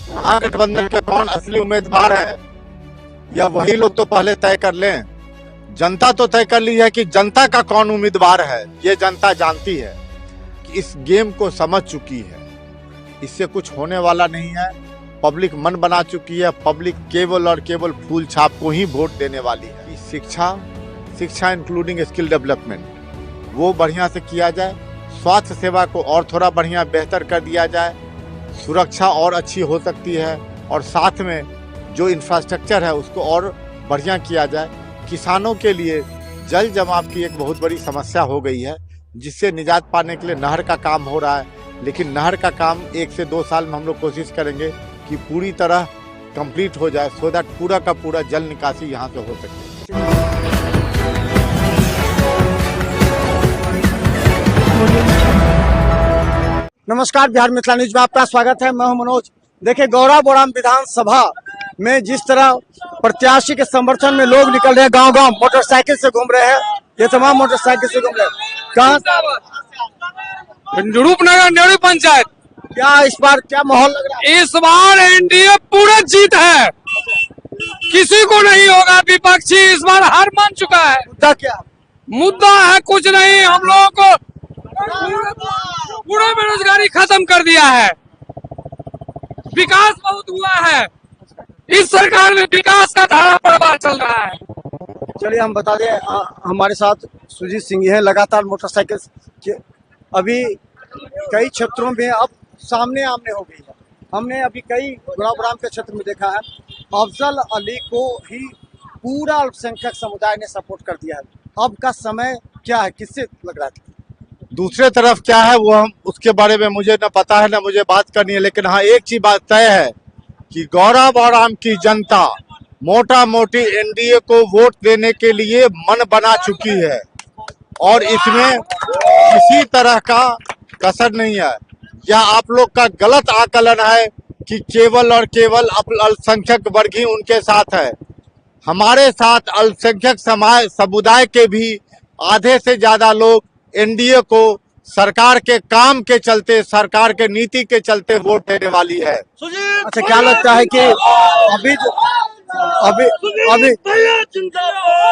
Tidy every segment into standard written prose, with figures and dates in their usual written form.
महागठबंधन के कौन असली उम्मीदवार है, या वही लोग तो पहले तय कर लें। जनता तो तय कर ली है कि जनता का कौन उम्मीदवार है। ये जनता जानती है कि इस गेम को समझ चुकी है, इससे कुछ होने वाला नहीं है। पब्लिक मन बना चुकी है। पब्लिक केवल और केवल फूल छाप को ही वोट देने वाली है। कि शिक्षा इंक्लूडिंग स्किल डेवलपमेंट वो बढ़िया से किया जाए, स्वास्थ्य सेवा को और थोड़ा बढ़िया बेहतर कर दिया जाए, सुरक्षा और अच्छी हो सकती है, और साथ में जो इंफ्रास्ट्रक्चर है उसको और बढ़िया किया जाए। किसानों के लिए जल जमाव की एक बहुत बड़ी समस्या हो गई है, जिससे निजात पाने के लिए नहर का काम हो रहा है, लेकिन नहर का काम 1 से 2 साल में हम लोग कोशिश करेंगे कि पूरी तरह कंप्लीट हो जाए, सो दैट पूरा का पूरा जल निकासी यहाँ से हो सके। नमस्कार, बिहार मिथिला न्यूज में आपका स्वागत है। मैं हूं मनोज। देखिए, गौराबोराम विधानसभा में जिस तरह प्रत्याशी के समर्थन में लोग निकल रहे हैं, गांव-गांव मोटरसाइकिल से घूम रहे हैं। ये तमाम मोटरसाइकिल से घूम रहे हैं। कहाँ रूपनगर न्योड़ी पंचायत। क्या इस बार क्या माहौल लग रहा है? इस बार एनडीए पूरा जीत है, किसी को नहीं होगा विपक्षी। इस बार हार मान चुका है। मुद्दा क्या? मुद्दा है कुछ नहीं, हम लोगों को पूरा बेरोजगारी खत्म कर दिया है। विकास बहुत हुआ है। इस सरकार में विकास का धारा प्रवाह चल रहा है। चलिए हम बता दें, हमारे साथ सुजीत सिंह है। लगातार मोटरसाइकिल अभी कई क्षेत्रों में अब सामने आमने हो गई है। हमने अभी कई गौराबोराम के क्षेत्र में देखा है, अफजल अली को ही पूरा अल्पसंख्यक समुदाय ने सपोर्ट कर दिया है। अब का समय क्या है, किससे लग रहा है? दूसरे तरफ क्या है वो हम उसके बारे में मुझे न पता है, न मुझे बात करनी है, लेकिन हाँ एक चीज बात तय है कि गौराबोराम की जनता मोटा मोटी एनडीए को वोट देने के लिए मन बना चुकी है, और इसमें किसी तरह का कसर नहीं है। यह आप लोग का गलत आकलन है कि केवल और केवल अल्पसंख्यक वर्ग ही उनके साथ है। हमारे साथ अल्पसंख्यक समुदाय के भी आधे से ज्यादा लोग एनडीए को सरकार के काम के चलते, सरकार के नीति के चलते वोट देने वाली है। अच्छा, क्या लगता है कि अभी अभी अभी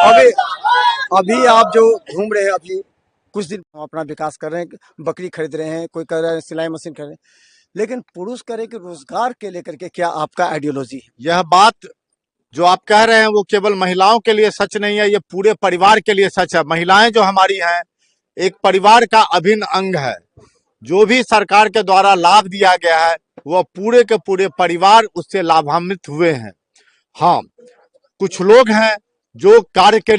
अभी अभी आप जो घूम रहे हैं, अभी कुछ दिन अपना विकास कर रहे हैं, बकरी खरीद रहे हैं, कोई कर रहे हैं सिलाई मशीन कर रहे हैं, लेकिन पुरुष करे कि रोजगार के लेकर के क्या आपका आइडियोलॉजी है? यह बात जो आप कह रहे हैं वो केवल महिलाओं के लिए सच नहीं है, ये पूरे परिवार के लिए सच है। महिलाएं जो हमारी हैं एक परिवार का अभिन्न अंग है। जो भी सरकार के द्वारा लाभ दिया गया है वह पूरे के पूरे परिवार उससे लाभान्वित हुए हैं। हाँ, कुछ लोग हैं जो कार्य के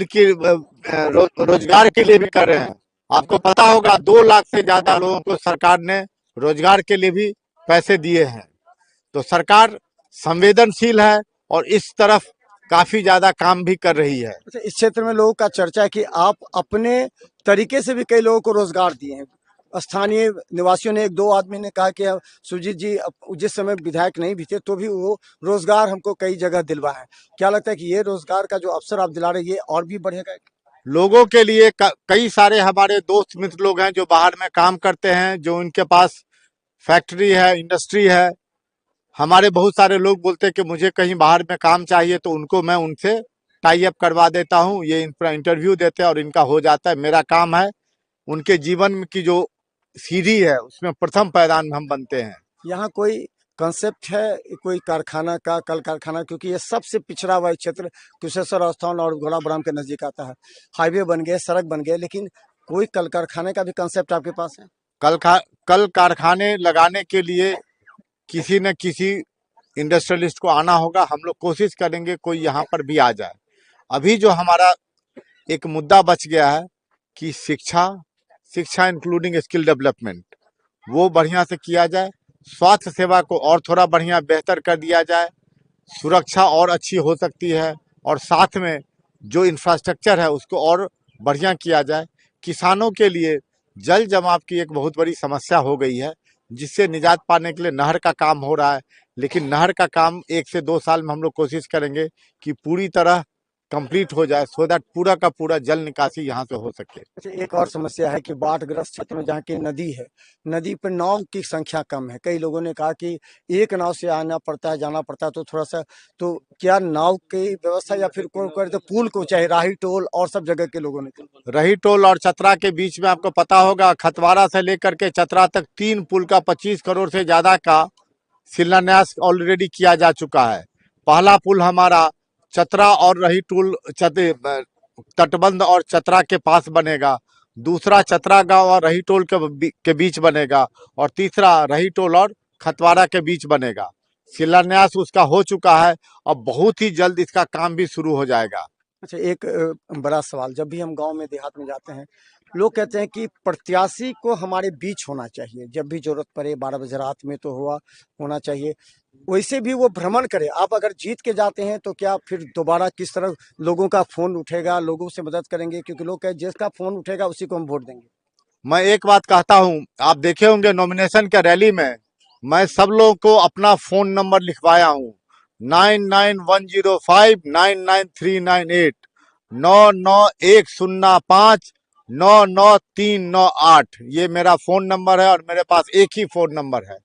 रोजगार के लिए भी कर रहे हैं। आपको पता होगा 2 लाख से ज्यादा लोगों को सरकार ने रोजगार के लिए भी पैसे दिए हैं। तो सरकार संवेदनशील है और इस तरफ काफी ज्यादा काम भी कर रही है। अच्छा, इस क्षेत्र में लोगों का चर्चा है कि आप अपने तरीके से भी कई लोगों को रोजगार दिए हैं। स्थानीय निवासियों ने, 1-2 आदमी ने कहा कि सुजीत जी जिस समय विधायक नहीं भी थे तो भी वो रोजगार हमको कई जगह दिलवा है। क्या लगता है कि ये रोजगार का जो अवसर आप दिला रहे हैं ये और भी बढ़ेगा? लोगों के लिए कई सारे हमारे दोस्त मित्र लोग हैं जो बाहर में काम करते हैं, जो उनके पास फैक्ट्री है, इंडस्ट्री है। हमारे बहुत सारे लोग बोलते हैं कि मुझे कहीं बाहर में काम चाहिए, तो उनको मैं उनसे टाई अप करवा देता हूँ। ये इंटरव्यू देते हैं और इनका हो जाता है। मेरा काम है उनके जीवन की जो सीढ़ी है उसमें प्रथम पायदान में हम बनते हैं। यहाँ कोई कंसेप्ट है कोई कारखाना का, कल कारखाना, क्योंकि ये सबसे पिछड़ा हुआ क्षेत्र कुशेश्वर स्थान और गौराबोराम के नजदीक आता है। हाईवे बन गए, सड़क बन गए, लेकिन कोई कल कारखाने का भी कंसेप्ट आपके पास है? कल कारखाने लगाने के लिए किसी न किसी इंडस्ट्रियलिस्ट को आना होगा। हम लोग कोशिश करेंगे कोई यहाँ पर भी आ जाए। अभी जो हमारा एक मुद्दा बच गया है कि शिक्षा इंक्लूडिंग स्किल डेवलपमेंट वो बढ़िया से किया जाए, स्वास्थ्य सेवा को और थोड़ा बढ़िया बेहतर कर दिया जाए, सुरक्षा और अच्छी हो सकती है, और साथ में जो इंफ्रास्ट्रक्चर है उसको और बढ़िया किया जाए। किसानों के लिए जल जमाव की एक बहुत बड़ी समस्या हो गई है, जिससे निजात पाने के लिए नहर का काम हो रहा है, लेकिन नहर का काम 1 से 2 साल में हम लोग कोशिश करेंगे कि पूरी तरह कंप्लीट हो जाए, सो दैट पूरा का पूरा जल निकासी यहाँ से हो सके। अच्छा, एक और समस्या है कि बाढ़ग्रस्त क्षेत्र में जहाँ की नदी है, नदी पर नाव की संख्या कम है। कई लोगों ने कहा कि एक नाव से आना पड़ता है, जाना पड़ता है, तो थोड़ा सा, तो क्या नाव की व्यवस्था या फिर कोई करे तो पुल को, चाहे राही टोल और सब जगह के लोगों ने। रही टोल और चतरा के बीच में आपको पता होगा, खतवारा से लेकर के चतरा तक 3 पुल का 25 करोड़ से ज्यादा का शिलान्यास ऑलरेडी किया जा चुका है। पहला पुल हमारा चतरा और रही टोल तटबंध और चतरा के पास बनेगा, दूसरा चतरा गांव और रही टोल के बीच बनेगा, और तीसरा रही टोल और खतवारा के बीच बनेगा। शिलान्यास उसका हो चुका है, अब बहुत ही जल्द इसका काम भी शुरू हो जाएगा। अच्छा, एक बड़ा सवाल, जब भी हम गांव में देहात में जाते हैं, लोग कहते हैं कि प्रत्याशी को हमारे बीच होना चाहिए, जब भी जरूरत पड़े 12 बजे रात में तो होना चाहिए, वैसे भी वो भ्रमण करे। आप अगर जीत के जाते हैं तो क्या फिर दोबारा किस तरह लोगों का फोन उठेगा, लोगों से मदद करेंगे? क्योंकि लोग कहे जिसका फोन उठेगा उसी को हम वोट देंगे। मैं एक बात कहता हूं, आप देखे होंगे नॉमिनेशन के रैली में मैं सब लोगों को अपना फोन नंबर लिखवाया हूं, 9910599398, 9910599398। ये मेरा फोन नंबर है और मेरे पास एक ही फोन नंबर है।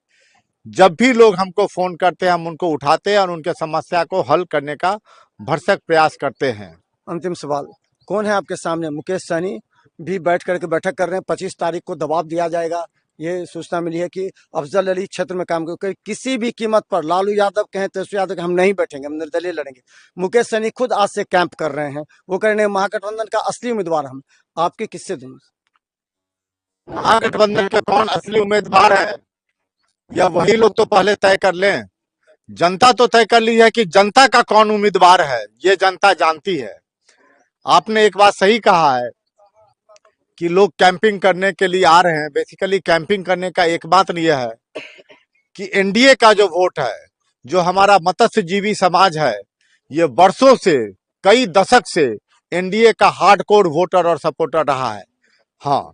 जब भी लोग हमको फोन करते हैं हम उनको उठाते हैं और उनके समस्या को हल करने का भरसक प्रयास करते हैं। अंतिम सवाल, कौन है आपके सामने? मुकेश सहनी भी बैठ करके बैठक कर रहे हैं, 25 तारीख को दबाव दिया जाएगा। ये सूचना मिली है कि अफजल अली क्षेत्र में काम करके किसी भी कीमत पर, लालू यादव कहें, तेजस्वी यादव कहें, हम नहीं बैठेंगे, हम निर्दलीय लड़ेंगे। मुकेश सहनी खुद आज से कैंप कर रहे हैं, वो कह रहे हैं महागठबंधन का असली उम्मीदवार हम। आपके किससे दूं? महागठबंधन के कौन असली उम्मीदवार है, या वही लोग तो पहले तय कर लें। जनता तो तय कर ली है कि जनता का कौन उम्मीदवार है, ये जनता जानती है। आपने एक बात सही कहा है कि लोग कैंपिंग करने के लिए आ रहे हैं। बेसिकली कैंपिंग करने का एक बात यह है कि एनडीए का जो वोट है, जो हमारा मत्स्यजीवी समाज है, ये वर्षों से, कई दशक से एनडीए का हार्डकोर वोटर और सपोर्टर रहा है। हाँ,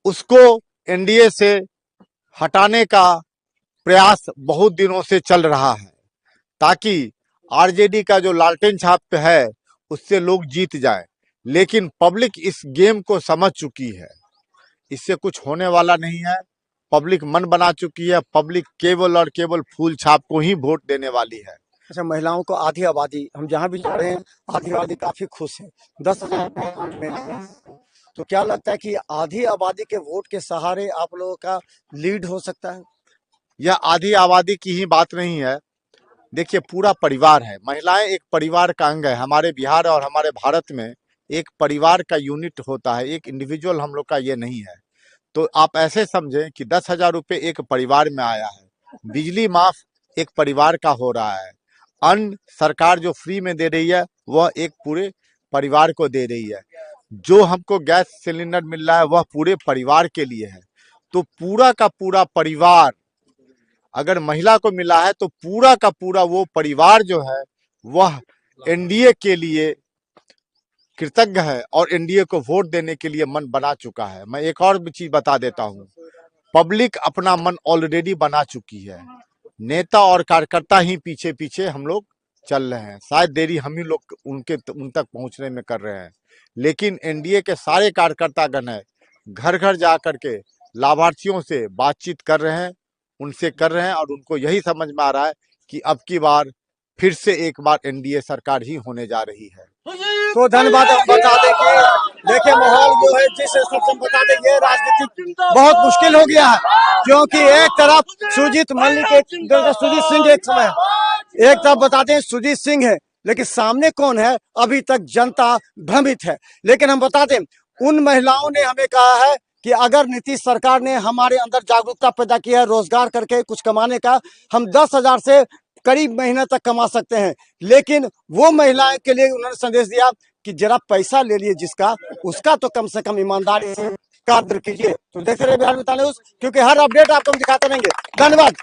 उसको एनडीए से हटाने का प्रयास बहुत दिनों से चल रहा है, ताकि आरजेडी का जो लालटेन छाप है उससे लोग जीत जाएं। लेकिन पब्लिक इस गेम को समझ चुकी है, इससे कुछ होने वाला नहीं है। पब्लिक मन बना चुकी है, पब्लिक केवल और केवल फूल छाप को ही वोट देने वाली है। अच्छा, महिलाओं को आधी आबादी, हम जहाँ भी जा रहे हैं आधी आबादी काफी खुश है, 10,000 में। तो क्या लगता है कि आधी आबादी के वोट के सहारे आप लोगों का लीड हो सकता है? यह आधी आबादी की ही बात नहीं है। देखिए, पूरा परिवार है, महिलाएं एक परिवार का अंग है। हमारे बिहार और हमारे भारत में एक परिवार का यूनिट होता है, एक इंडिविजुअल हम लोग का ये नहीं है। तो आप ऐसे समझें कि 10,000 रुपये एक परिवार में आया है, बिजली माफ एक परिवार का हो रहा है, अन्न सरकार जो फ्री में दे रही है वह एक पूरे परिवार को दे रही है, जो हमको गैस सिलेंडर मिल रहा है वह पूरे परिवार के लिए है। तो पूरा का पूरा परिवार, अगर महिला को मिला है तो पूरा का पूरा वो परिवार जो है वह एनडीए के लिए कृतज्ञ है और एनडीए को वोट देने के लिए मन बना चुका है। मैं एक और भी चीज बता देता हूं, पब्लिक अपना मन ऑलरेडी बना चुकी है। नेता और कार्यकर्ता ही पीछे पीछे हम लोग चल रहे हैं, शायद देरी हम ही लोग उन तक पहुंचने में कर रहे हैं। लेकिन एनडीए के सारे कार्यकर्तागण है, घर घर जा करके लाभार्थियों से बातचीत कर रहे हैं, उनसे कर रहे हैं, और उनको यही समझ में आ रहा है कि अब की बार फिर से एक बार एनडीए सरकार ही होने जा रही है। तो धन्यवाद। हम बता दें कि देखिए माहौल जो है, जिस हिसाब से हम बता दें, ये राजनीति बहुत मुश्किल हो गया है, क्योंकि एक तरफ सुजीत मल्लिक, सुजीत सिंह एक समय, एक तरफ बताते हैं सुजीत सिंह है, लेकिन सामने कौन है अभी तक जनता भ्रमित है। लेकिन हम बता दें, उन महिलाओं ने हमें कहा है कि अगर नीतीश सरकार ने हमारे अंदर जागरूकता पैदा की है रोजगार करके कुछ कमाने का, हम 10,000 से करीब महीने तक कमा सकते हैं। लेकिन वो महिलाएं के लिए उन्होंने संदेश दिया कि जरा पैसा ले लिए जिसका, उसका तो कम से कम ईमानदारी से कार्य कीजिए। तो देखते रहिए बिहार में न्यूज़, क्योंकि हर अपडेट आपको हम दिखाते रहेंगे। धन्यवाद।